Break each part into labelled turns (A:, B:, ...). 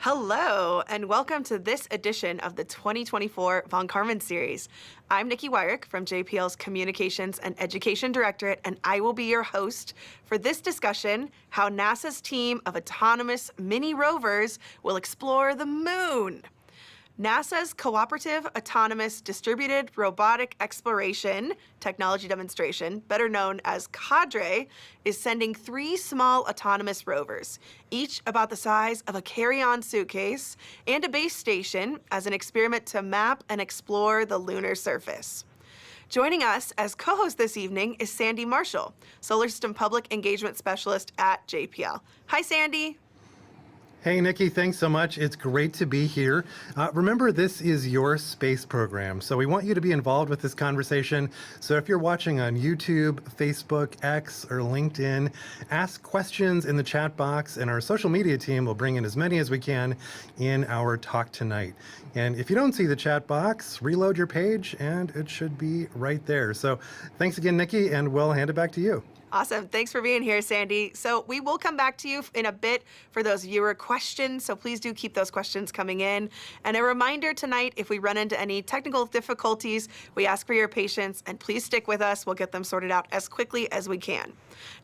A: Hello, and welcome to this edition of the 2024 Von Karman series. I'm Nikki Wyrick from JPL's Communications and Education Directorate, and I will be your host for this discussion, how NASA's team of autonomous mini rovers will explore the moon. NASA's Cooperative Autonomous Distributed Robotic Exploration Technology Demonstration, better known as CADRE, is sending 3 small autonomous rovers, each about the size of a carry-on suitcase, and a base station as an experiment to map and explore the lunar surface. Joining us as co-host this evening is Sandy Marshall, Solar System Public Engagement Specialist at JPL. Hi, Sandy.
B: Hey, Nikki, thanks so much. It's great to be here. Remember, this is your space program, so we want you to be involved with this conversation. So if you're watching on YouTube, Facebook, X, or LinkedIn, ask questions in the chat box, and our social media team will bring in as many as we can in our talk tonight. And if you don't see the chat box, reload your page, and it should be right there. So thanks again, Nikki, and we'll hand it back to you.
A: Awesome. Thanks for being here, Sandy. So we will come back to you in a bit for those viewer questions, so please do keep those questions coming in. And a reminder tonight, if we run into any technical difficulties, we ask for your patience, and please stick with us. We'll get them sorted out as quickly as we can.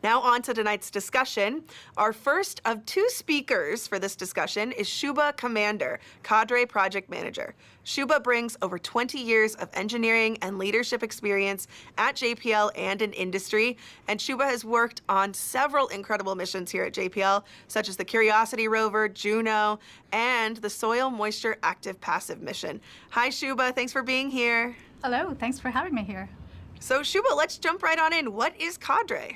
A: Now on to tonight's discussion. Our first of 2 speakers for this discussion is Shubha Commander, CADRE Project Manager. Shubha brings over 20 years of engineering and leadership experience at JPL and in industry, and Shubha has worked on several incredible missions here at JPL, such as the Curiosity rover, Juno, and the Soil Moisture Active Passive mission. Hi, Shubha. Thanks for being here.
C: Hello. Thanks for having me here.
A: So, Shubha, let's jump right on in. What is CADRE?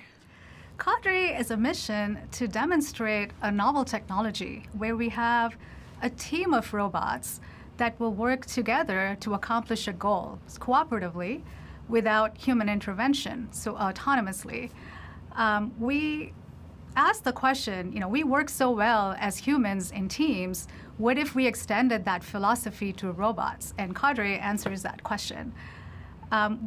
C: CADRE is a mission to demonstrate a novel technology where we have a team of robots that will work together to accomplish a goal cooperatively without human intervention, so autonomously. We asked the question, we work so well as humans in teams, what if we extended that philosophy to robots? And CADRE answers that question.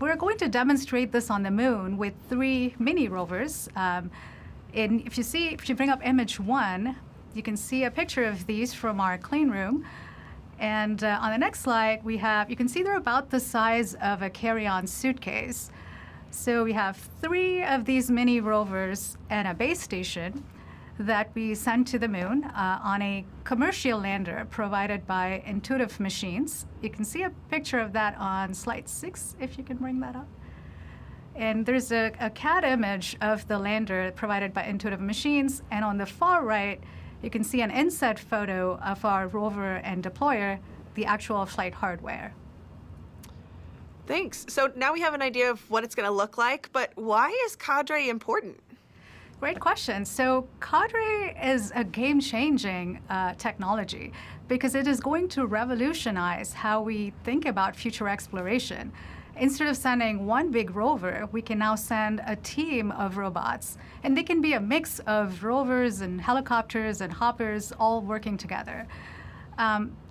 C: We're going to demonstrate this on the moon with 3 mini rovers. If you bring up image 1, you can see a picture of these from our clean room. And on the next slide, you can see they're about the size of a carry-on suitcase. So we have 3 of these mini rovers and a base station that we sent to the moon on a commercial lander provided by Intuitive Machines. You can see a picture of that on slide 6, if you can bring that up. And there's a CAD image of the lander provided by Intuitive Machines. And on the far right, you can see an inset photo of our rover and deployer, the actual flight hardware.
A: Thanks. So now we have an idea of what it's going to look like, but why is CADRE important?
C: Great question. So CADRE is a game-changing technology because it is going to revolutionize how we think about future exploration. Instead of sending one big rover, we can now send a team of robots, and they can be a mix of rovers and helicopters and hoppers all working together.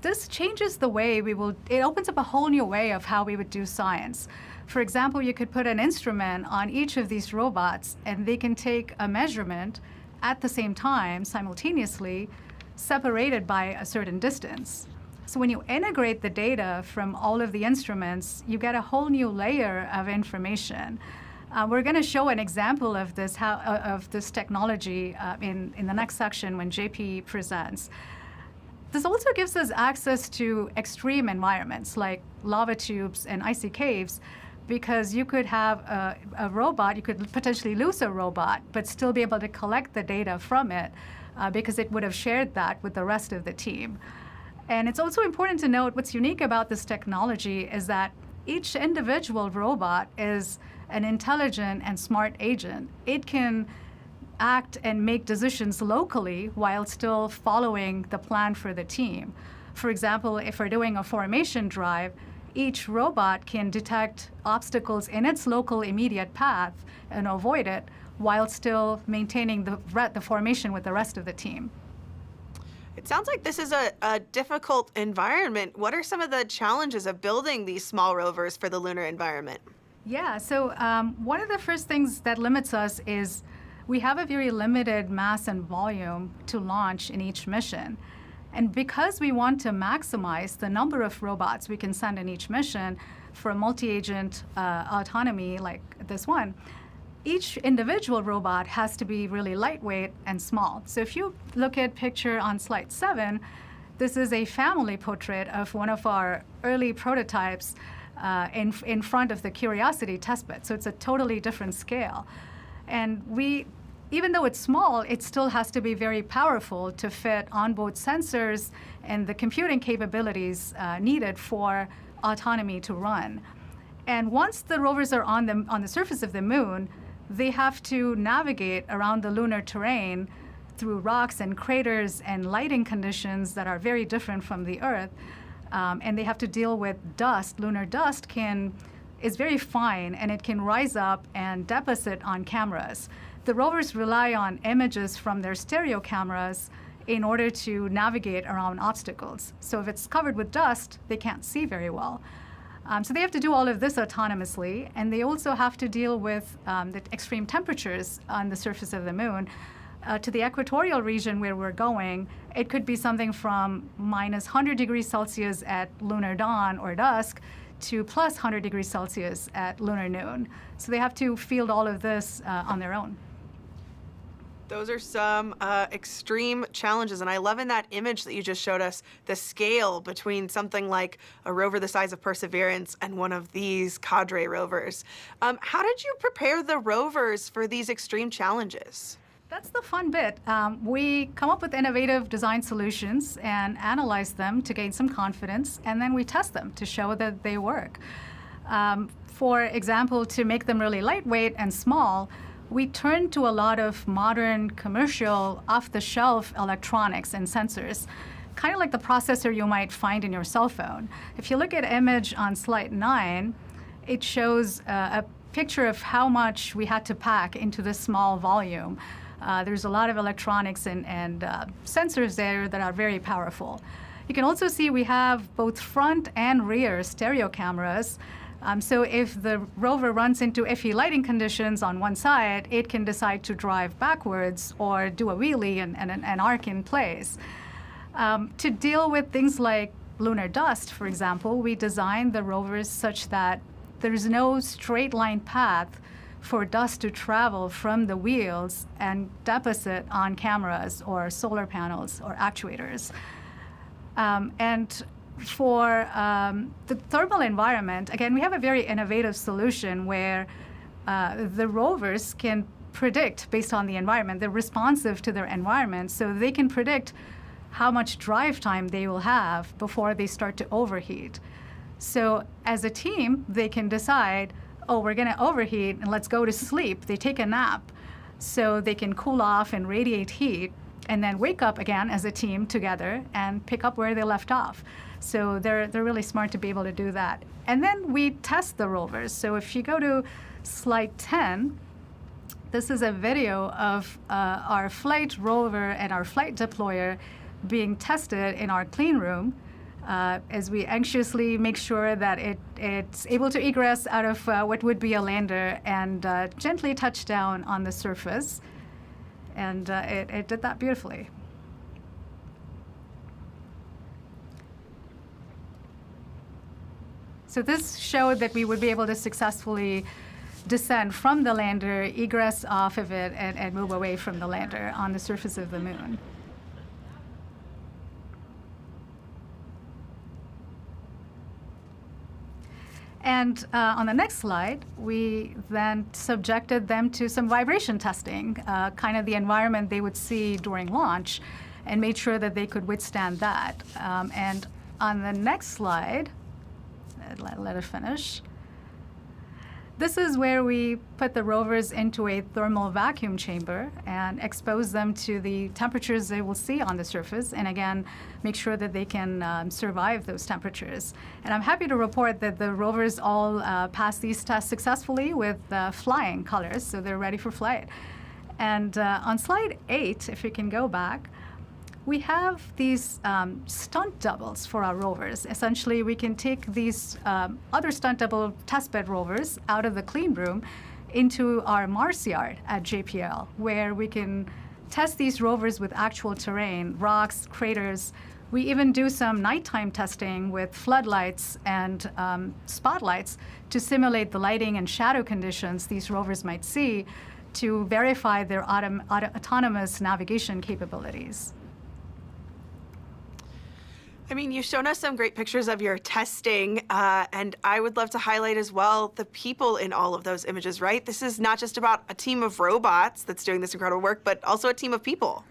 C: This changes the way it opens up a whole new way of how we would do science. For example, you could put an instrument on each of these robots, and they can take a measurement at the same time, simultaneously, separated by a certain distance. So when you integrate the data from all of the instruments, you get a whole new layer of information. We're going to show an example of this technology in the next section when JP presents. This also gives us access to extreme environments like lava tubes and icy caves, because you could have a robot, you could potentially lose a robot, but still be able to collect the data from it because it would have shared that with the rest of the team. And it's also important to note what's unique about this technology is that each individual robot is an intelligent and smart agent. It can act and make decisions locally while still following the plan for the team. For example, if we're doing a formation drive, each robot can detect obstacles in its local immediate path and avoid it while still maintaining the formation with the rest of the team.
A: It sounds like this is a difficult environment. What are some of the challenges of building these small rovers for the lunar environment?
C: Yeah, so one of the first things that limits us is we have a very limited mass and volume to launch in each mission. And because we want to maximize the number of robots we can send in each mission for a multi-agent autonomy like this one, each individual robot has to be really lightweight and small. So if you look at picture on slide 7, this is a family portrait of one of our early prototypes in front of the Curiosity testbed. So it's a totally different scale. And even though it's small, it still has to be very powerful to fit onboard sensors and the computing capabilities needed for autonomy to run. And once the rovers are on the surface of the moon, they have to navigate around the lunar terrain through rocks and craters and lighting conditions that are very different from the Earth. And they have to deal with dust. Lunar dust is very fine, and it can rise up and deposit on cameras. The rovers rely on images from their stereo cameras in order to navigate around obstacles. So if it's covered with dust, they can't see very well. So they have to do all of this autonomously, and they also have to deal with the extreme temperatures on the surface of the moon. To the equatorial region where we're going, it could be something from minus 100 degrees Celsius at lunar dawn or dusk to plus 100 degrees Celsius at lunar noon. So they have to field all of this on their own.
A: Those are some extreme challenges, and I love in that image that you just showed us the scale between something like a rover the size of Perseverance and one of these CADRE rovers. How did you prepare the rovers for these extreme challenges?
C: That's the fun bit. We come up with innovative design solutions and analyze them to gain some confidence, and then we test them to show that they work. For example, to make them really lightweight and small, we turn to a lot of modern commercial off-the-shelf electronics and sensors, kind of like the processor you might find in your cell phone. If you look at image on slide 9, it shows a picture of how much we had to pack into this small volume. There's a lot of electronics and sensors there that are very powerful. You can also see we have both front and rear stereo cameras. So if the rover runs into iffy lighting conditions on one side, it can decide to drive backwards or do a wheelie and arc in place. To deal with things like lunar dust, for example, we designed the rovers such that there's no straight line path for dust to travel from the wheels and deposit on cameras or solar panels or actuators. And for the thermal environment, again, we have a very innovative solution where the rovers can predict based on the environment. They're responsive to their environment, so they can predict how much drive time they will have before they start to overheat. So as a team, they can decide, oh, we're going to overheat and let's go to sleep. They take a nap so they can cool off and radiate heat and then wake up again as a team together and pick up where they left off. So they're really smart to be able to do that. And then we test the rovers. So if you go to slide 10, this is a video of our flight rover and our flight deployer being tested in our clean room as we anxiously make sure that it's able to egress out of what would be a lander and gently touch down on the surface. And it did that beautifully. So this showed that we would be able to successfully descend from the lander, egress off of it, and move away from the lander on the surface of the moon. And on the next slide, we then subjected them to some vibration testing, kind of the environment they would see during launch, and made sure that they could withstand that. And on the next slide, let it finish. This is where we put the rovers into a thermal vacuum chamber and expose them to the temperatures they will see on the surface, and again, make sure that they can survive those temperatures. And I'm happy to report that the rovers all passed these tests successfully with flying colors, so they're ready for flight. And on slide 8, if you can go back, we have these stunt doubles for our rovers. Essentially, we can take these other stunt double testbed rovers out of the clean room into our Mars yard at JPL, where we can test these rovers with actual terrain, rocks, craters, We even do some nighttime testing with floodlights and spotlights to simulate the lighting and shadow conditions these rovers might see to verify their autonomous navigation capabilities.
A: I mean, you've shown us some great pictures of your testing, and I would love to highlight as well the people in all of those images, right? This is not just about a team of robots that's doing this incredible work, but also a team of people.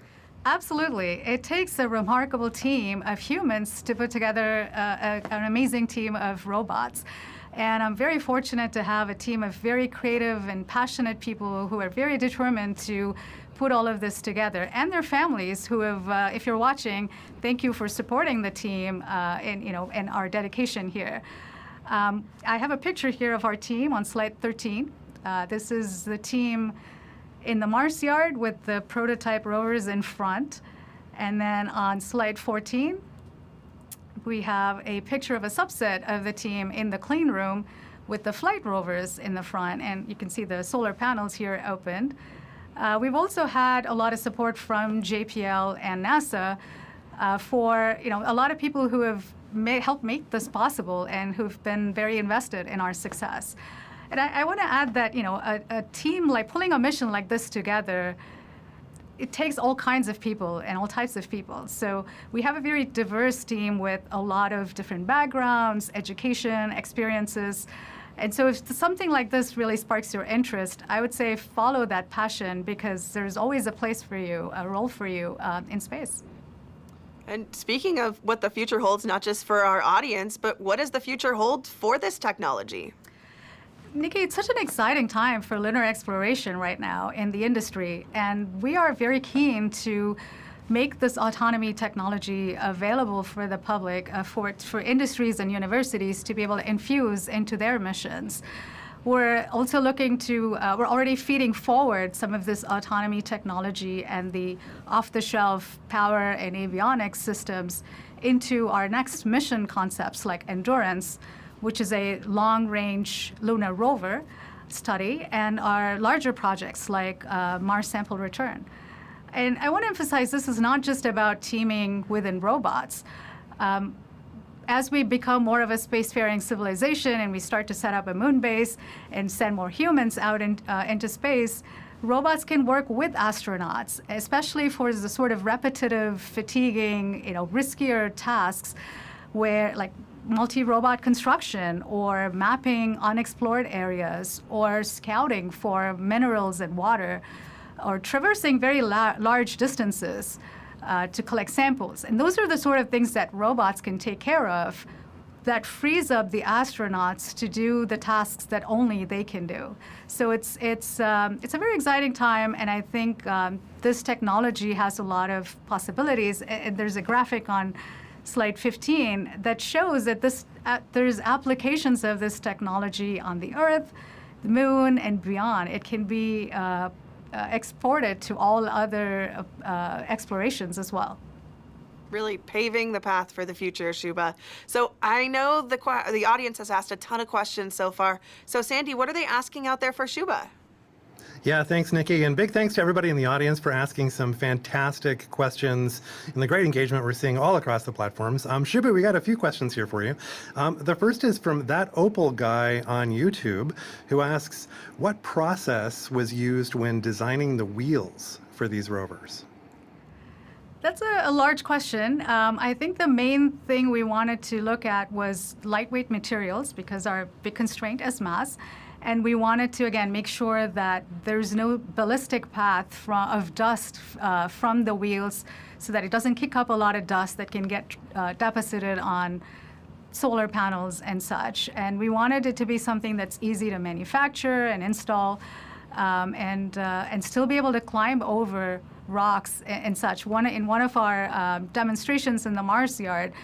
C: Absolutely. It takes a remarkable team of humans to put together an amazing team of robots. And I'm very fortunate to have a team of very creative and passionate people who are very determined to put all of this together, and their families who have, if you're watching, thank you for supporting the team in our dedication here. I have a picture here of our team on slide 13. This is the team in the Mars yard with the prototype rovers in front. And then on slide 14, we have a picture of a subset of the team in the clean room with the flight rovers in the front. And you can see the solar panels here opened. We've also had a lot of support from JPL and NASA for a lot of people who have helped make this possible and who've been very invested in our success. And I want to add that a team like pulling a mission like this together, it takes all kinds of people and all types of people. So we have a very diverse team with a lot of different backgrounds, education, experiences. And so if something like this really sparks your interest, I would say follow that passion, because there's always a place for you, a role for you in space.
A: And speaking of what the future holds, not just for our audience, but what does the future hold for this technology?
C: Nikki, it's such an exciting time for lunar exploration right now in the industry, and we are very keen to make this autonomy technology available for the public, for industries and universities to be able to infuse into their missions. We're also looking to, we're already feeding forward some of this autonomy technology and the off-the-shelf power and avionics systems into our next mission concepts like Endurance, which is a long-range lunar rover study, and our larger projects like Mars Sample Return. And I want to emphasize this is not just about teaming within robots. As we become more of a spacefaring civilization and we start to set up a moon base and send more humans out into space, robots can work with astronauts, especially for the sort of repetitive, fatiguing, riskier tasks where, like, multi-robot construction or mapping unexplored areas or scouting for minerals and water, or traversing very large distances to collect samples. And those are the sort of things that robots can take care of that frees up the astronauts to do the tasks that only they can do. So it's a very exciting time, and I think this technology has a lot of possibilities. And there's a graphic on slide 15 that shows that there's applications of this technology on the Earth, the Moon, and beyond. It can be exported to all other explorations as well.
A: Really paving the path for the future, Shubha. So I know the audience has asked a ton of questions so far. So Sandy, what are they asking out there for Shubha?
B: Yeah, thanks, Nikki. And big thanks to everybody in the audience for asking some fantastic questions and the great engagement we're seeing all across the platforms. Shubha, we got a few questions here for you. The first is from That Opal Guy on YouTube, who asks, what process was used when designing the wheels for these rovers?
C: That's a large question. I think the main thing we wanted to look at was lightweight materials, because our big constraint is mass. And we wanted to, again, make sure that there's no ballistic path of dust from the wheels, so that it doesn't kick up a lot of dust that can get deposited on solar panels and such. And we wanted it to be something that's easy to manufacture and install, and still be able to climb over rocks and such. In one of our demonstrations in the Mars yard,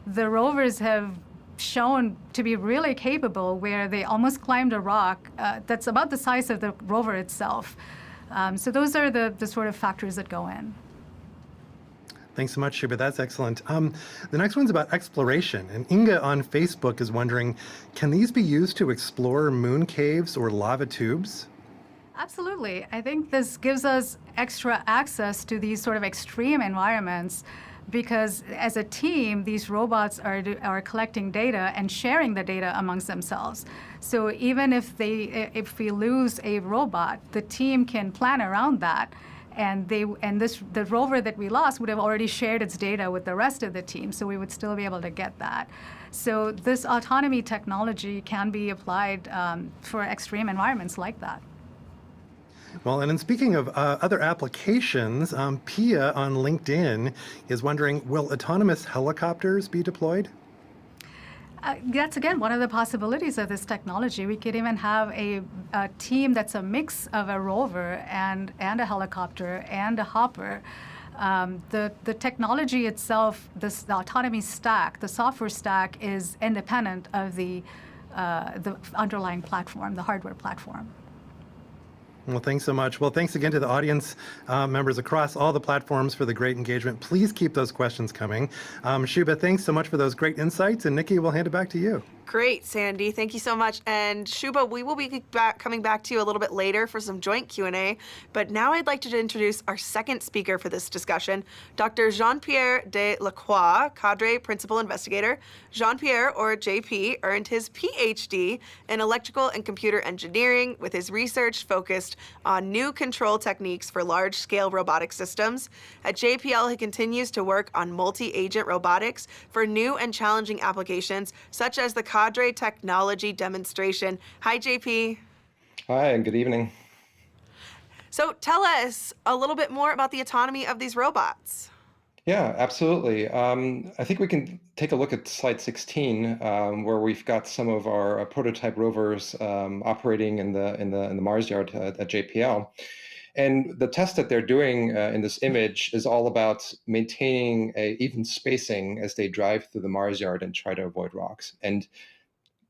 C: the rovers have shown to be really capable, where they almost climbed a rock that's about the size of the rover itself. So those are the sort of factors that go in.
B: Thanks so much, Shubha. That's excellent. The next one's about exploration. And Inga on Facebook is wondering, can these be used to explore moon caves or lava tubes?
C: Absolutely. I think this gives us extra access to these sort of extreme environments because as a team, these robots are collecting data and sharing the data amongst themselves. So even if we lose a robot, the team can plan around that. And the rover that we lost would have already shared its data with the rest of the team, so we would still be able to get that. So this autonomy technology can be applied for extreme environments like that.
B: Well, and in speaking of other applications, Pia on LinkedIn is wondering, will autonomous helicopters be deployed?
C: That's, again, one of the possibilities of this technology. We could even have a team that's a mix of a rover and a helicopter and a hopper. The technology itself, the autonomy stack, the software stack, is independent of the underlying platform, the hardware platform.
B: Well, thanks so much. Well, thanks again to the audience members across all the platforms for the great engagement. Please keep those questions coming. Shubha, thanks so much for those great insights. And Nikki, we'll hand it back to you.
A: Great, Sandy. Thank you so much. And Shubha, we will be coming back to you a little bit later for some joint Q&A. But now I'd like to introduce our second speaker for this discussion, Dr. Jean-Pierre Delacroix, CADRE Principal Investigator. Jean-Pierre, or JP, earned his PhD in electrical and computer engineering with his research focused on new control techniques for large-scale robotic systems. At JPL, he continues to work on multi-agent robotics for new and challenging applications, such as the CADRE technology demonstration. Hi, JP.
D: Hi, and good evening.
A: So tell us a little bit more about the autonomy of these robots.
D: Yeah, absolutely. I think we can take a look at slide 16, where we've got some of our prototype rovers operating in the Mars yard at JPL. And the test that they're doing in this image is all about maintaining a even spacing as they drive through the Mars yard and try to avoid rocks. And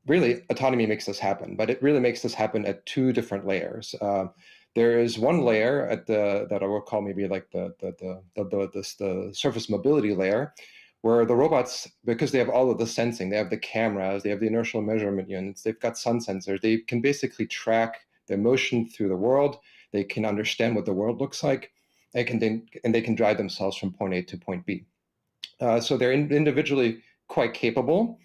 D: really, autonomy makes this happen, but it really makes this happen at two different layers. There is one layer at that I will call maybe like the surface mobility layer, where the robots, because they have all of the sensing, they have the cameras, they have the inertial measurement units, they've got sun sensors, they can basically track their motion through the world. They can understand what the world looks like, and they can drive themselves from point A to point B. So they're individually quite capable.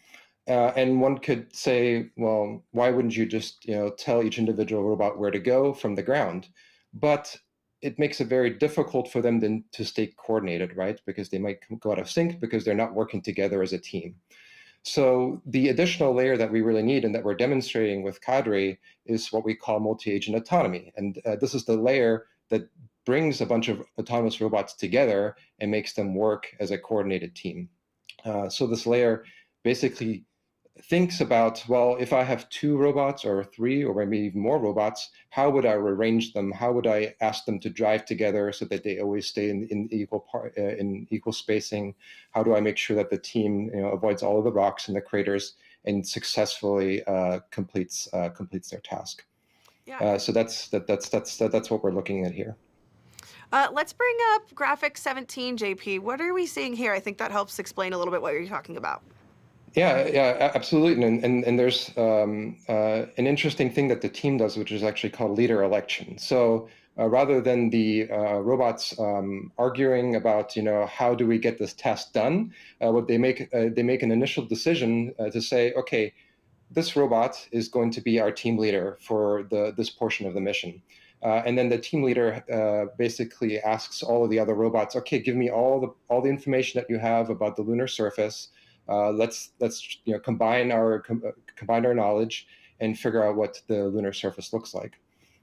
D: And one could say, well, why wouldn't you just tell each individual robot where to go from the ground? But it makes it very difficult for them then to stay coordinated, right? Because they might go out of sync because they're not working together as a team. So the additional layer that we really need and that we're demonstrating with CADRE is what we call multi-agent autonomy. And this is the layer that brings a bunch of autonomous robots together and makes them work as a coordinated team. So this layer basically thinks about, well, if I have 2 robots or 3 or maybe even more robots, how would I arrange them? How would I ask them to drive together so that they always stay in equal spacing? How do I make sure that the team avoids all of the rocks and the craters and successfully completes their task?
A: Yeah.
D: So that's what we're looking at here.
A: Let's bring up graphic 17, JP. What are we seeing here? I think that helps explain a little bit what you're talking about.
D: Yeah, absolutely. And there's an interesting thing that the team does, which is actually called leader election. So rather than the robots arguing about, how do we get this task done, what they make an initial decision to say, okay, this robot is going to be our team leader for this portion of the mission. And then the team leader basically asks all of the other robots, okay, give me all the information that you have about the lunar surface. Let's combine our knowledge and figure out what the lunar surface looks like.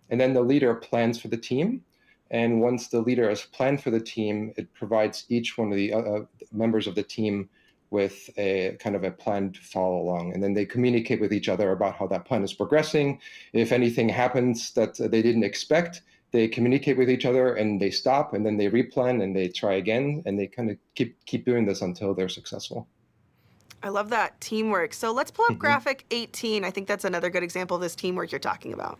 D: And then the leader plans for the team. And once the leader has planned for the team, it provides each one of the members of the team with a kind of a plan to follow along. And then they communicate with each other about how that plan is progressing. If anything happens that they didn't expect, they communicate with each other and they stop, and then they replan and they try again, and they kind of keep doing this until they're successful.
A: I love that teamwork. So let's pull up graphic 18. I think that's another good example of this teamwork you're talking about.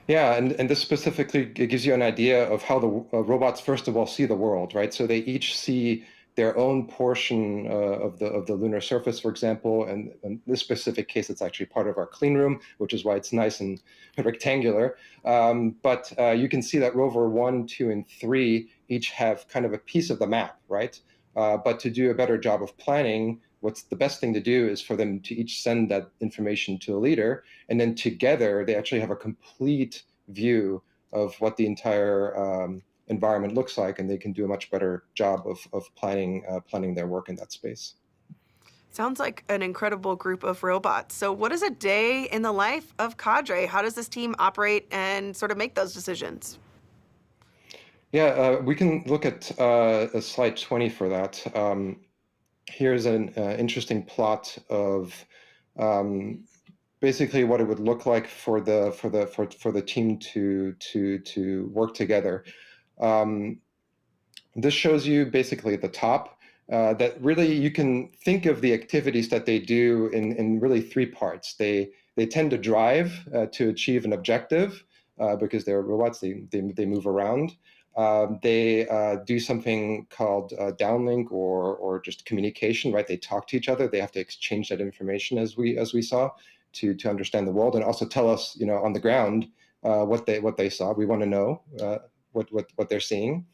D: Yeah, and this specifically gives you an idea of how the robots, first of all, see the world, right? So they each see their own portion of the lunar surface, for example. And in this specific case, it's actually part of our clean room, which is why it's nice and rectangular. But you can see that rover 1, 2, and 3 each have kind of a piece of the map, right? But to do a better job of planning, what's the best thing to do is for them to each send that information to a leader, and then together they actually have a complete view of what the entire environment looks like, and they can do a much better job of planning their work in that space.
A: Sounds like an incredible group of robots. So, what is a day in the life of CADRE? How does this team operate and sort of make those decisions?
D: Yeah, we can look at slide 20 for that. Here's an interesting plot of basically what it would look like for the team to work together. This shows you basically at the top that really you can think of the activities that they do in really three parts. They tend to drive to achieve an objective because they're robots. They move around. They do something called downlink or just communication, right? They talk to each other. They have to exchange that information, as we saw, to understand the world, and also tell us, on the ground what they saw. We want to know what they're seeing.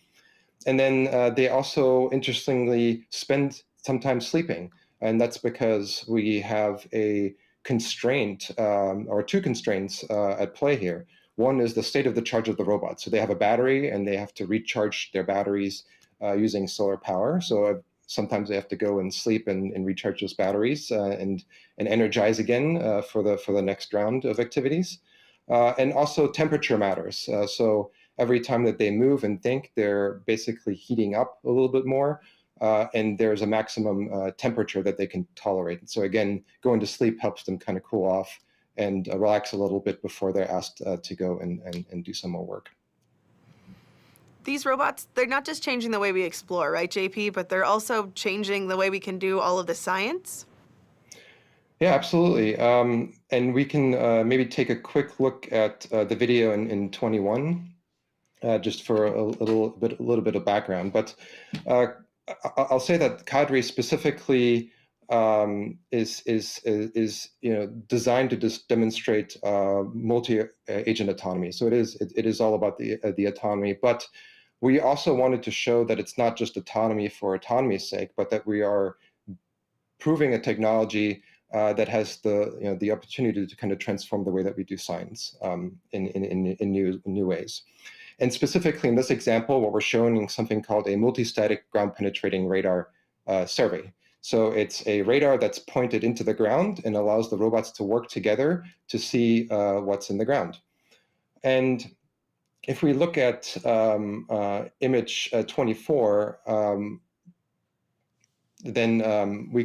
D: And then they also, interestingly, spend some time sleeping. And that's because we have a constraint or two constraints at play here. One is the state of the charge of the robot. So they have a battery and they have to recharge their batteries using solar power. So sometimes they have to go and sleep and recharge those batteries and energize again for the next round of activities. And also temperature matters. So every time that they move and think, they're basically heating up a little bit more, and there's a maximum temperature that they can tolerate. So again, going to sleep helps them kind of cool off and relax a little bit before they're asked to go and do some more work.
A: These robots, they're not just changing the way we explore, right, JP, but they're also changing the way we can do all of the science?
D: Yeah, absolutely. And we can maybe take a quick look at the video in 21. Just for a little bit of background, but I'll say that CADRE specifically is designed to just demonstrate multi-agent autonomy. So it is all about the autonomy, but we also wanted to show that it's not just autonomy for autonomy's sake, but that we are proving a technology that has the opportunity to kind of transform the way that we do science in new ways. And specifically in this example, what we're showing is something called a multi-static ground penetrating radar survey. So it's a radar that's pointed into the ground and allows the robots to work together to see what's in the ground. And if we look at image 24, then we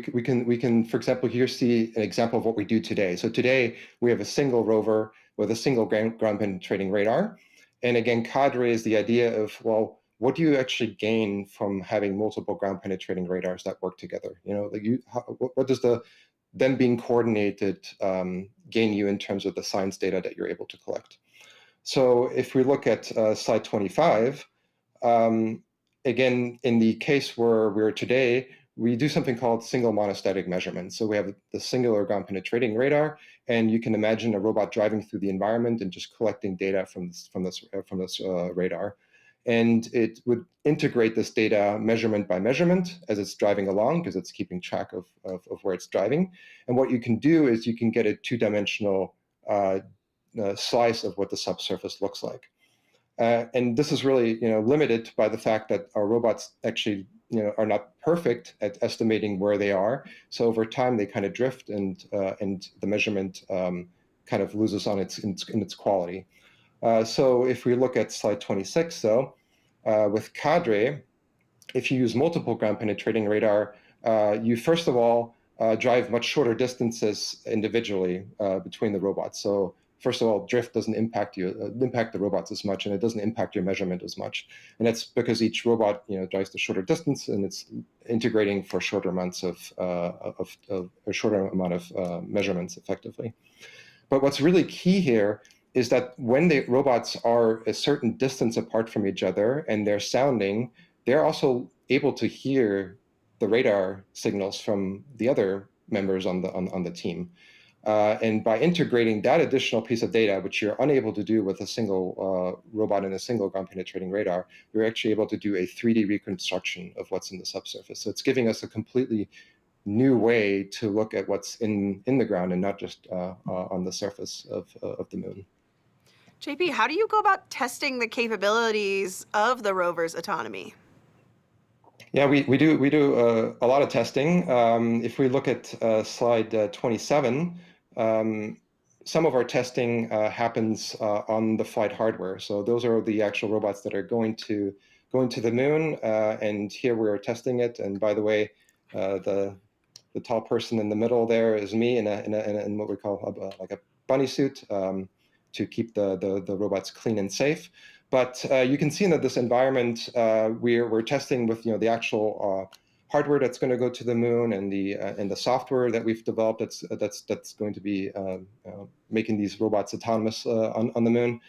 D: can, for example, here see an example of what we do today. So today we have a single rover with a single ground penetrating radar. And again, CADRE is the idea of, well, what do you actually gain from having multiple ground penetrating radars that work together? What does them being coordinated gain you in terms of the science data that you're able to collect? So if we look at slide 25, again, in the case where we're today, we do something called single monostatic measurement. So we have the singular ground penetrating radar, and you can imagine a robot driving through the environment and just collecting data from this radar. And it would integrate this data measurement by measurement as it's driving along, because it's keeping track of where it's driving. And what you can do is you can get a two-dimensional slice of what the subsurface looks like. And this is really limited by the fact that our robots actually are not perfect at estimating where they are. So over time they kind of drift, and the measurement kind of loses on in its quality. So if we look at slide 26, though, with CADRE, if you use multiple ground penetrating radar, you first of all drive much shorter distances individually between the robots. So first of all, drift doesn't impact the robots as much, and it doesn't impact your measurement as much. And that's because each robot drives the shorter distance, and it's integrating for shorter amounts of a shorter amount of measurements effectively. But what's really key here is that when the robots are a certain distance apart from each other and they're sounding, they're also able to hear the radar signals from the other members on the team. And by integrating that additional piece of data, which you're unable to do with a single robot and a single ground penetrating radar, you're actually able to do a 3D reconstruction of what's in the subsurface. So it's giving us a completely new way to look at what's in the ground and not just on the surface of the moon.
A: JP, how do you go about testing the capabilities of the rover's autonomy?
D: Yeah, we do a lot of testing. If we look at slide 27, some of our testing happens on the flight hardware. So those are the actual robots that are going to the moon, and here we're testing it. And by the way, the tall person in the middle there is me in what we call like a bunny suit to keep the robots clean and safe. But you can see that this environment we're testing with the actual hardware that's going to go to the moon and the software that we've developed that's going to be making these robots autonomous on the moon.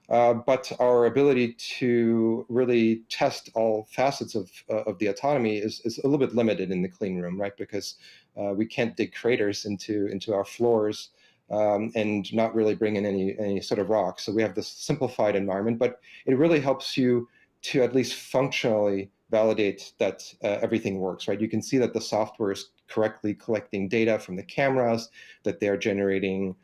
D: But our ability to really test all facets of the autonomy is a little bit limited in the clean room, right? Because we can't dig craters into our floors and not really bring in any sort of rocks. So we have this simplified environment, but it really helps you to at least functionally validate that everything works, right? You can see that the software is correctly collecting data from the cameras, that they're generating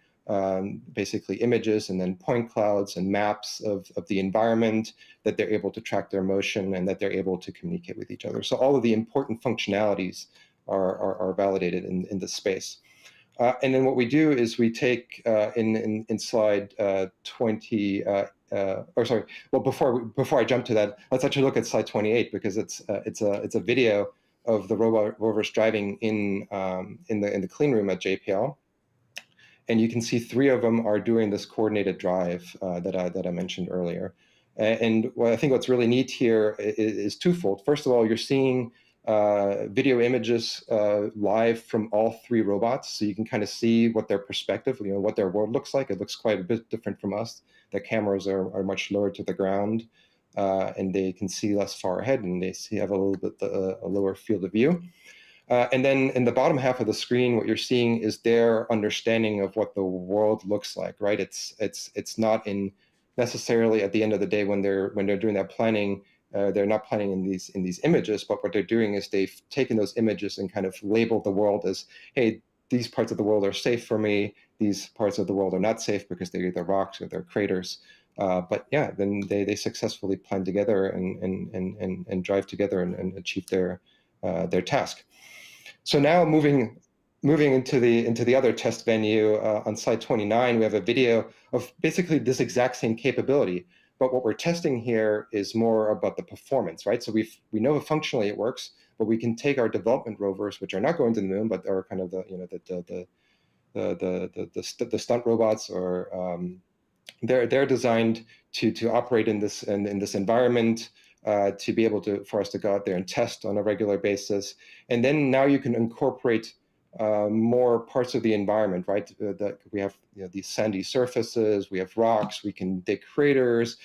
D: basically images and then point clouds and maps of the environment, that they're able to track their motion and that they're able to communicate with each other. So all of the important functionalities are validated in this space. And then what we do is we take in slide 20, or sorry, well, before I jump to that, let's actually look at slide 28 because it's a video of the rovers driving in the clean room at JPL. And you can see 3 of them are doing this coordinated drive that I mentioned earlier. And I think what's really neat here is twofold. First of all, you're seeing video images live from all 3 robots, so you can kind of see what their perspective, what their world looks like. It looks quite a bit different from us. Their cameras are much lower to the ground, and they can see less far ahead, and they have a little bit a lower field of view. And then in the bottom half of the screen, what you're seeing is their understanding of what the world looks like, right? It's not necessarily at the end of the day when they're doing that planning. They're not planning in these images, but what they're doing is they've taken those images and kind of labeled the world as, hey, these parts of the world are safe for me. These parts of the world are not safe because they're either rocks or they're craters. But yeah, then they successfully plan together and drive together and achieve their task. So now moving into the other test venue on slide 29, we have a video of basically this exact same capability. But what we're testing here is more about the performance, right? So we know functionally it works, but we can take our development rovers, which are not going to the moon, but are kind of the stunt robots, or they're designed to operate in this environment, to be able for us to go out there and test on a regular basis. And then now you can incorporate more parts of the environment, right? That we have these sandy surfaces, we have rocks, we can dig craters,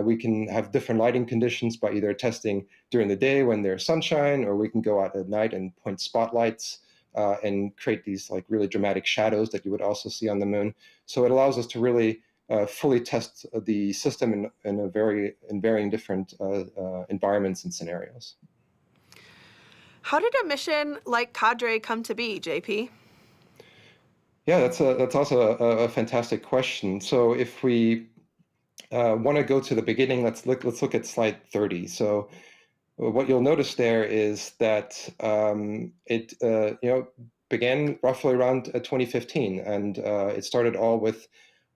D: we can have different lighting conditions by either testing during the day when there's sunshine, or we can go out at night and point spotlights and create these like really dramatic shadows that you would also see on the moon. So it allows us to really fully test the system in varying different environments and scenarios.
A: How did a mission like CADRE come to be, JP?
D: Yeah, that's also a fantastic question. So if we want to go to the beginning, let's look at slide 30. So what you'll notice there is that it began roughly around 2015, and it started all with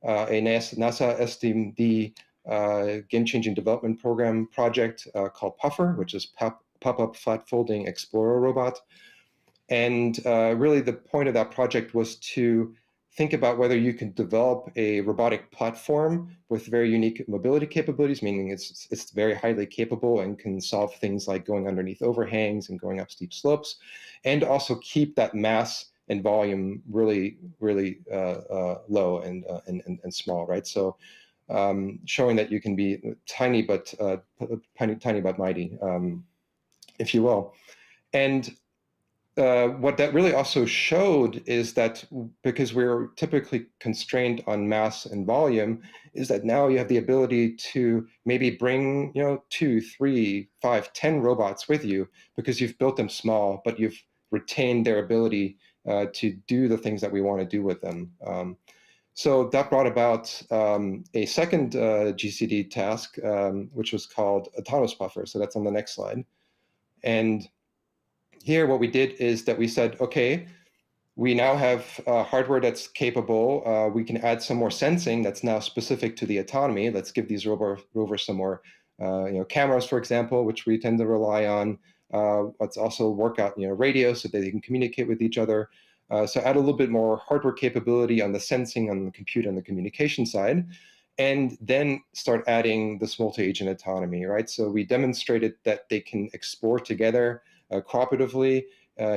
D: a NASA SDMD game-changing development program project called Puffer, which is Pop-Up Flat Folding Explorer Robot. And really the point of that project was to think about whether you could develop a robotic platform with very unique mobility capabilities, meaning it's very highly capable and can solve things like going underneath overhangs and going up steep slopes, and also keep that mass and volume really low and small, right? So showing that you can be tiny but mighty, if you will. And what that really also showed is that because we're typically constrained on mass and volume, is that now you have the ability to maybe bring 2, 3, 5, 10 robots with you because you've built them small, but you've retained their ability to do the things that we want to do with them. So that brought about a second GCD task, which was called autonomous buffer. So that's on the next slide. And here, what we did is that we said, okay, we now have hardware that's capable. We can add some more sensing that's now specific to the autonomy. Let's give these rovers some more cameras, for example, which we tend to rely on. Let's also work out radio so that they can communicate with each other. So add a little bit more hardware capability on the sensing, on the compute, on the communication side, and then start adding this multi-agent autonomy, right? So we demonstrated that they can explore together cooperatively.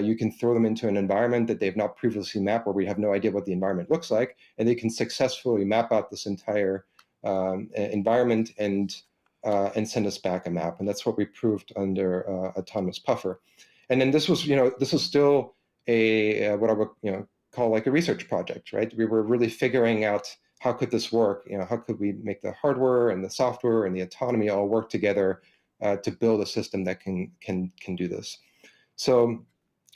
D: You can throw them into an environment that they've not previously mapped, where we have no idea what the environment looks like, and they can successfully map out this entire environment and send us back a map. And that's what we proved under autonomous buffer. And then this was still a what I would call like a research project, right? We were really figuring out how could this work. How could we make the hardware and the software and the autonomy all work together to build a system that can do this. So,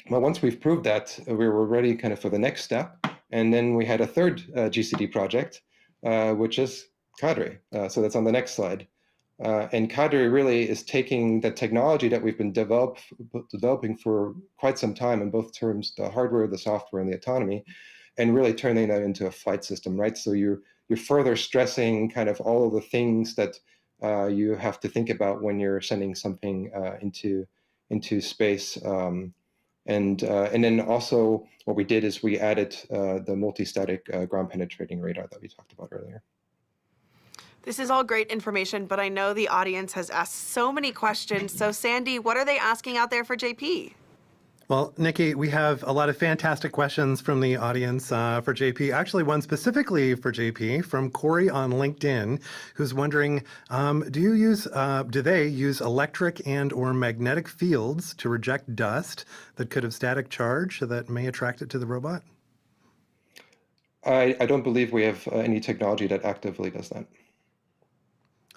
D: well, once we've proved that, we were ready kind of for the next step. And then we had a third GCD project, which is CADRE. So that's on the next slide. And CADRE really is taking the technology that we've been developing for quite some time in both terms, the hardware, the software, and the autonomy, and really turning that into a flight system, right? So you're further stressing kind of all of the things that you have to think about when you're sending something into space. And then also what we did is we added the multi-static ground penetrating radar that we talked about earlier.
A: This is all great information, but I know the audience has asked so many questions. So Sandy, what are they asking out there for JP?
B: Well, Nikki, we have a lot of fantastic questions from the audience for JP. Actually, one specifically for JP from Corey on LinkedIn, who's wondering, do they use electric and/or magnetic fields to reject dust that could have static charge that may attract it to the robot?
D: I don't believe we have any technology that actively does that.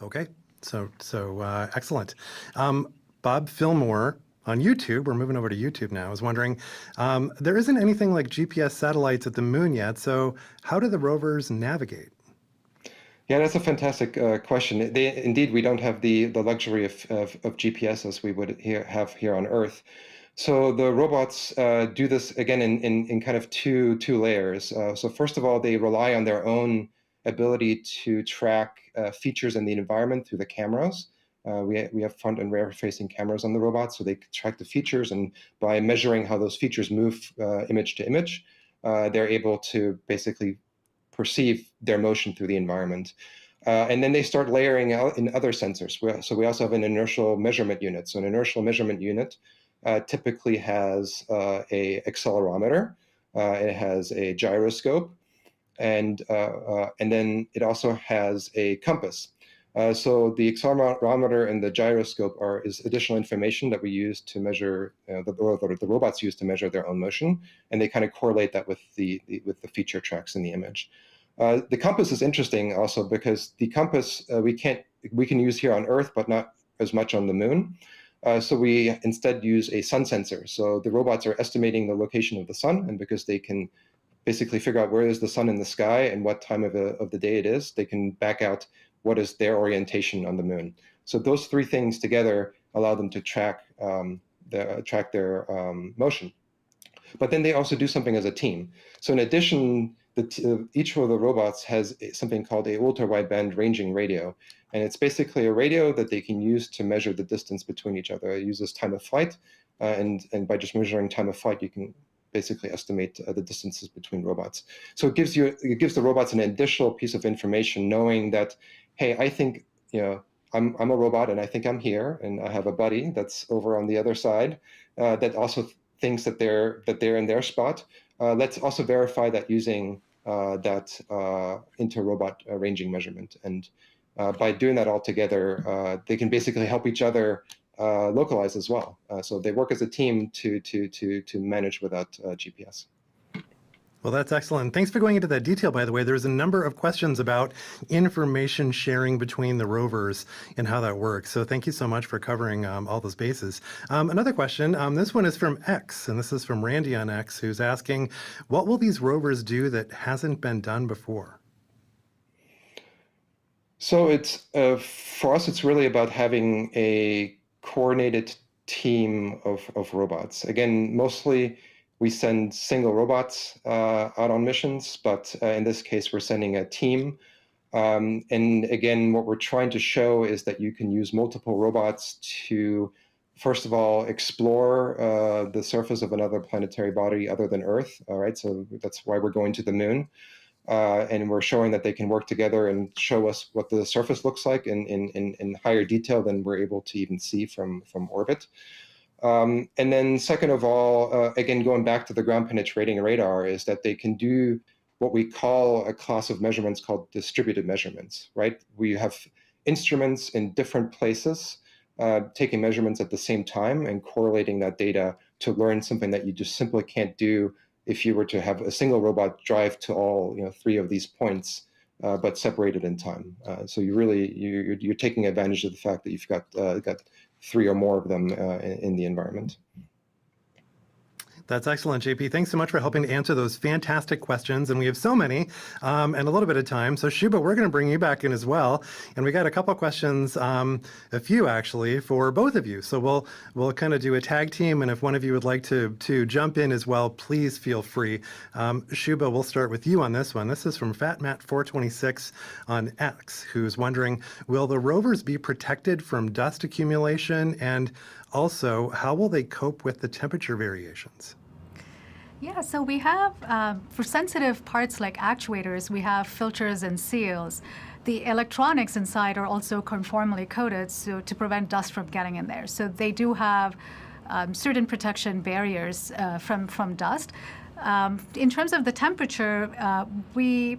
B: Okay, so excellent. Bob Fillmore on YouTube, we're moving over to YouTube now, is wondering, there isn't anything like GPS satellites at the moon yet, so how do the rovers navigate?
D: Yeah, that's a fantastic question. Indeed, we don't have the luxury of GPS as we would have here on Earth. So the robots do this, again, in kind of two layers. So first of all, they rely on their own ability to track features in the environment through the cameras. We have front and rear facing cameras on the robot, so they track the features, and by measuring how those features move image to image, they're able to basically perceive their motion through the environment. And then they start layering out in other sensors. So we also have an inertial measurement unit. So an inertial measurement unit typically has a accelerometer, it has a gyroscope, and then it also has a compass. So the accelerometer and the gyroscope is additional information that we use to measure, the robots use to measure their own motion, and they kind of correlate that with the feature tracks in the image. The compass is interesting also because the compass we can use here on Earth, but not as much on the moon. So we instead use a sun sensor. So the robots are estimating the location of the sun, and because they can basically figure out where is the sun in the sky and what time of the day it is, they can back out what is their orientation on the moon. So those three things together allow them to track their motion. But then they also do something as a team. So in addition, each of the robots has something called a ultra-wideband ranging radio. And it's basically a radio that they can use to measure the distance between each other. It uses time of flight, and by just measuring time of flight, you can basically estimate the distances between robots. So it gives the robots an additional piece of information, knowing that, hey, I think I'm a robot and I think I'm here, and I have a buddy that's over on the other side that also thinks that they're in their spot. Let's also verify that using that inter-robot ranging measurement. And by doing that all together, they can basically help each other localized as well. So they work as a team to manage without GPS.
B: Well, that's excellent. Thanks for going into that detail, by the way. There's a number of questions about information sharing between the rovers and how that works. So thank you so much for covering all those bases. Another question, this one is from X, and this is from Randy on X, who's asking, what will these rovers do that hasn't been done before?
D: So it's for us, it's really about having a coordinated team of robots. Again, mostly we send single robots out on missions, but in this case, we're sending a team. And again, what we're trying to show is that you can use multiple robots to, first of all, explore the surface of another planetary body other than Earth. All right, so that's why we're going to the moon. And we're showing that they can work together and show us what the surface looks like in higher detail than we're able to even see from orbit. And then second of all, again, going back to the ground penetrating radar, is that they can do what we call a class of measurements called distributed measurements, right? We have instruments in different places, taking measurements at the same time and correlating that data to learn something that you just simply can't do if you were to have a single robot drive to all 3 of these points, but separated in time. So you're taking advantage of the fact that you've got 3 or more of them in the environment.
B: That's excellent, JP. Thanks so much for helping to answer those fantastic questions. And we have so many and a little bit of time. So Shuba, we're going to bring you back in as well. And we got a couple of questions, a few actually, for both of you. So we'll kind of do a tag team. And if one of you would like to jump in as well, please feel free. Shuba, we'll start with you on this one. This is from FatMat426 on X, who's wondering, will the rovers be protected from dust accumulation? And also, how will they cope with the temperature variations?
C: Yeah, so we have, for sensitive parts like actuators, we have filters and seals. The electronics inside are also conformally coated to prevent dust from getting in there. So they do have certain protection barriers from dust. In terms of the temperature, we're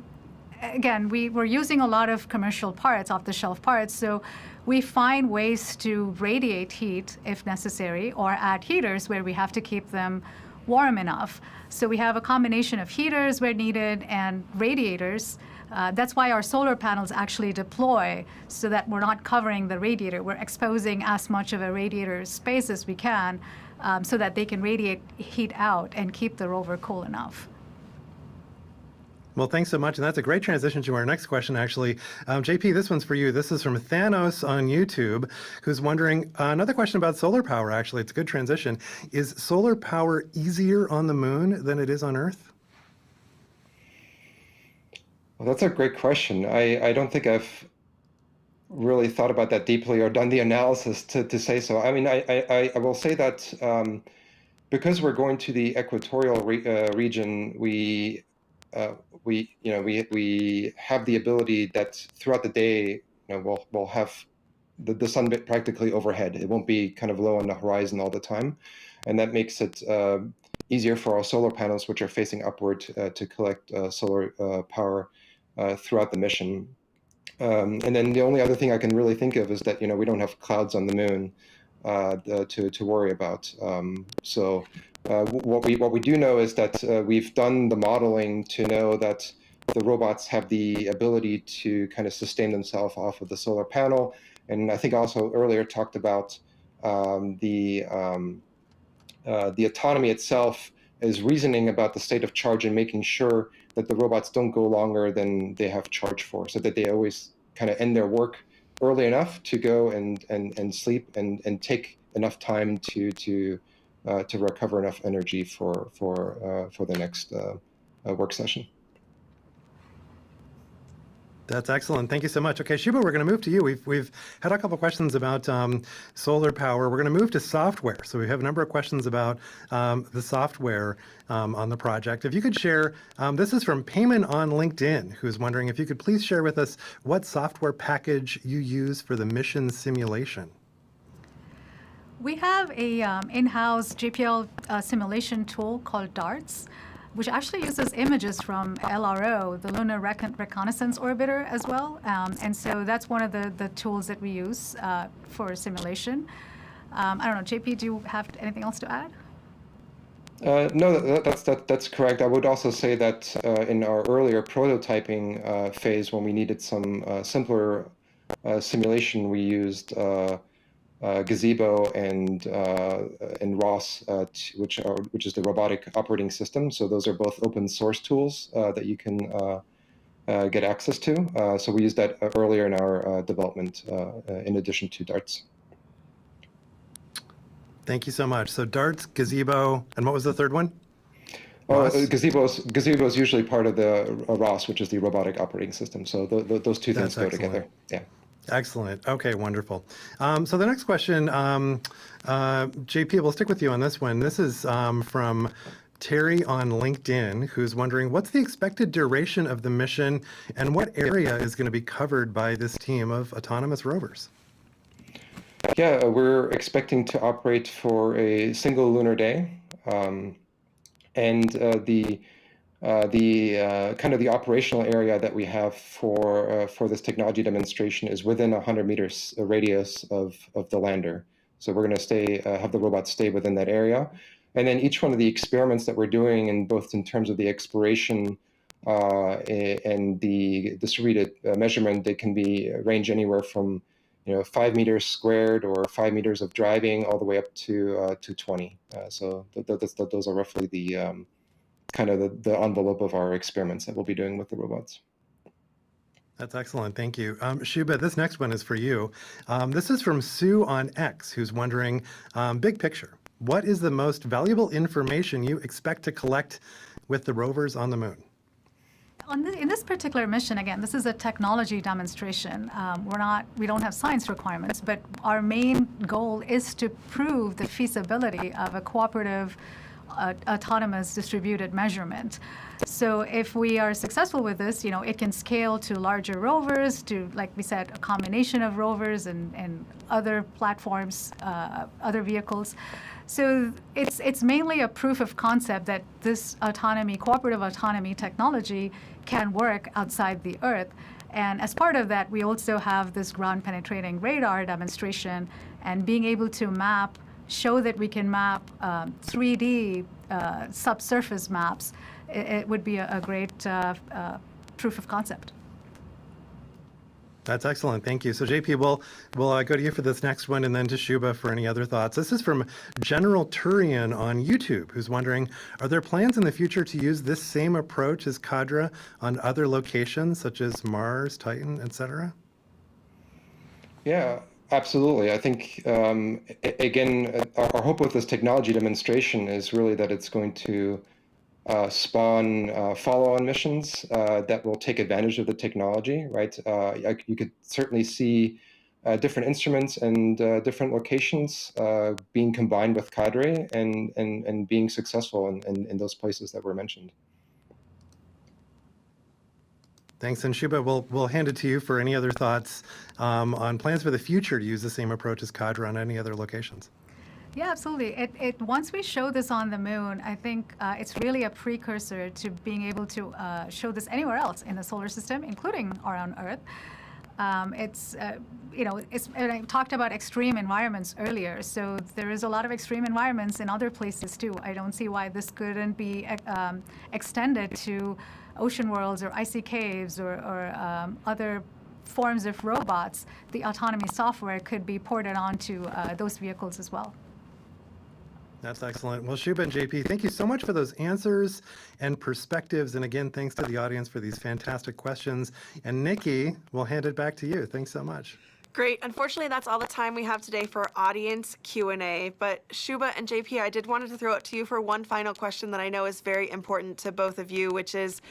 C: using a lot of commercial parts, off-the-shelf parts, so we find ways to radiate heat if necessary, or add heaters where we have to keep them warm enough. So we have a combination of heaters where needed and radiators. That's why our solar panels actually deploy, so that we're not covering the radiator. We're exposing as much of a radiator space as we can, so that they can radiate heat out and keep the rover cool enough.
B: Well, thanks so much. And that's a great transition to our next question, actually. JP, this one's for you. This is from Thanos on YouTube, who's wondering, another question about solar power, actually. It's a good transition. Is solar power easier on the moon than it is on Earth?
D: Well, that's a great question. I don't think I've really thought about that deeply or done the analysis to say so. I mean, I will say that because we're going to the equatorial region, we have the ability that throughout the day, we'll have the sun practically overhead. It won't be kind of low on the horizon all the time, and that makes it easier for our solar panels, which are facing upward, to collect solar power throughout the mission. And then the only other thing I can really think of is that we don't have clouds on the moon to worry about. So what we do know is that we've done the modeling to know that the robots have the ability to kind of sustain themselves off of the solar panel. And I think also earlier talked about the autonomy itself is reasoning about the state of charge and making sure that the robots don't go longer than they have charge for, so that they always kind of end their work early enough to go and sleep and take enough time to recover enough energy for the next work session.
B: That's excellent. Thank you so much. Okay, Shuba, we're going to move to you. We've had a couple questions about solar power. We're going to move to software. So we have a number of questions about the software on the project. If you could share, this is from Payman on LinkedIn, who's wondering if you could please share with us what software package you use for the mission simulation.
C: We have a in-house JPL simulation tool called DARTS, which actually uses images from LRO, the Lunar Reconnaissance Orbiter, as well. And so that's one of the tools that we use for simulation. I don't know, JP, do you have anything else to add?
D: No, that's correct. I would also say that in our earlier prototyping phase, when we needed some simpler simulation, we used Gazebo and ROS, which is the robotic operating system. So those are both open source tools that you can get access to. So we used that earlier in our development, in addition to Darts.
B: Thank you so much. So Darts, Gazebo, and what was the third one?
D: Oh, Gazebo is usually part of the ROS, which is the robotic operating system. So those two things go together. Yeah.
B: Excellent. Okay, wonderful. So the next question, JP, we'll stick with you on this one. This is from Terry on LinkedIn, who's wondering, what's the expected duration of the mission and what area is going to be covered by this team of autonomous rovers?
D: Yeah, we're expecting to operate for a single lunar day. And the kind of the operational area that we have for this technology demonstration is within 100 meters radius of the lander. So we're going to have the robot stay within that area. And then each one of the experiments that we're doing, in both in terms of the exploration and the distributed measurement, they can range anywhere from 5 meters squared or 5 meters of driving all the way up to 20. So those are roughly the kind of the envelope of our experiments that we'll be doing with the robots.
B: That's excellent. Thank you. Shuba, this next one is for you. This is from Sue on X, who's wondering, big picture, what is the most valuable information you expect to collect with the rovers on the moon?
C: In this particular mission, again, this is a technology demonstration. We don't have science requirements, but our main goal is to prove the feasibility of a cooperative, autonomous distributed measurement. So if we are successful with this, it can scale to larger rovers, to, like we said, a combination of rovers and other platforms, other vehicles. So it's mainly a proof of concept that this cooperative autonomy technology can work outside the Earth. And as part of that, we also have this ground penetrating radar demonstration, and being able to show that we can map 3D subsurface maps. It would be a great proof of concept.
B: That's excellent. Thank you. So JP, we'll go to you for this next one, and then to Shuba for any other thoughts. This is from General Turian on YouTube, who's wondering, are there plans in the future to use this same approach as CADRE on other locations, such as Mars, Titan, etc.?
D: Yeah, absolutely. I think, again, our hope with this technology demonstration is really that it's going to spawn follow-on missions that will take advantage of the technology, right? You could certainly see different instruments and different locations being combined with CADRE and being successful in those places that were mentioned.
B: Thanks. And Shuba, we'll hand it to you for any other thoughts on plans for the future to use the same approach as CADRE on any other locations.
C: Yeah, absolutely. Once we show this on the moon, I think it's really a precursor to being able to show this anywhere else in the solar system, including around Earth. And I talked about extreme environments earlier, so there is a lot of extreme environments in other places too. I don't see why this couldn't be extended to ocean worlds or icy caves or other forms of robots. The autonomy software could be ported onto those vehicles as well.
B: That's excellent. Well, Shuba and JP, thank you so much for those answers and perspectives. And again, thanks to the audience for these fantastic questions. And Nikki, we'll hand it back to you. Thanks so much.
A: Great. Unfortunately, that's all the time we have today for audience Q&A. But Shuba and JP, I did wanted to throw it to you for one final question that I know is very important to both of you, which is,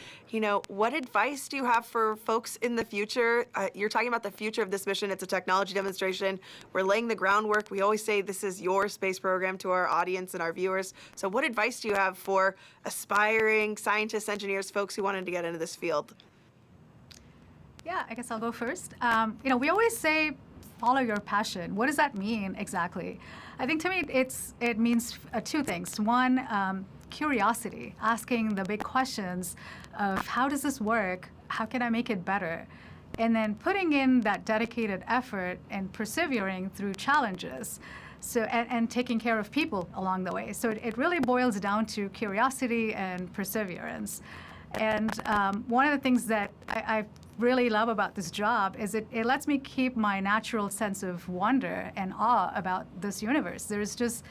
A: what advice do you have for folks in the future? You're talking about the future of this mission. It's a technology demonstration. We're laying the groundwork. We always say this is your space program to our audience and our viewers. So what advice do you have for aspiring scientists, engineers, folks who wanted to get into this field?
C: Yeah, I guess I'll go first. We always say, follow your passion. What does that mean exactly? I think to me, it means two things. One, curiosity, asking the big questions of how does this work? How can I make it better? And then putting in that dedicated effort and persevering through challenges. So, and taking care of people along the way. So it really boils down to curiosity and perseverance. And one of the things that I really love about this job is it lets me keep my natural sense of wonder and awe about this universe. There's just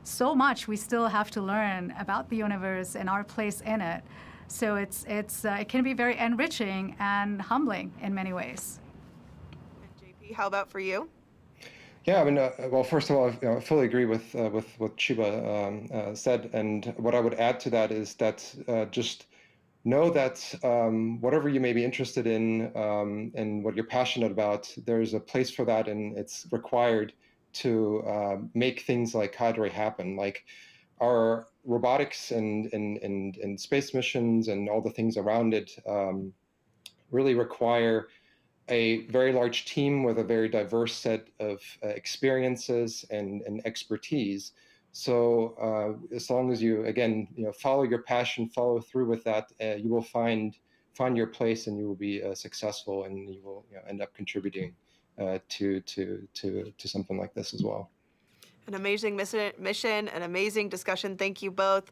C: so much we still have to learn about the universe and our place in it. So it can be very enriching and humbling in many ways.
A: And JP, how about for you?
D: Yeah, I mean, well, first of all, I fully agree with what Shiba said, and what I would add to that is that just know that whatever you may be interested in and what you're passionate about, there's a place for that, and it's required to make things like CADRE happen. Like our robotics and space missions and all the things around it really require a very large team with a very diverse set of experiences and expertise. So as long as you, again, follow your passion, follow through with that, you will find your place, and you will be successful, and you will end up contributing to something like this as well.
A: An amazing mission, an amazing discussion. Thank you both.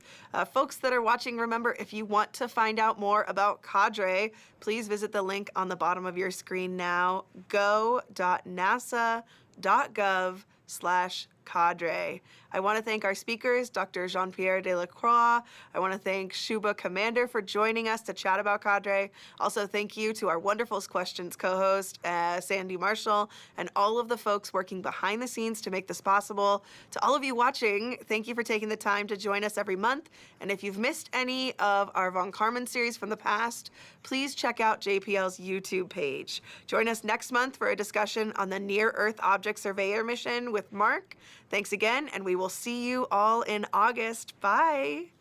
A: Folks that are watching, remember, if you want to find out more about CADRE, please visit the link on the bottom of your screen now, go.nasa.gov/CADRE. I want to thank our speakers, Dr. Jean-Pierre Delacroix. I want to thank Shubha Commander for joining us to chat about CADRE. Also, thank you to our wonderful questions co-host, Sandy Marshall, and all of the folks working behind the scenes to make this possible. To all of you watching, thank you for taking the time to join us every month. And if you've missed any of our Von Karman series from the past, please check out JPL's YouTube page. Join us next month for a discussion on the Near-Earth Object Surveyor mission with Mark. Thanks again, and we will see you all in August. Bye.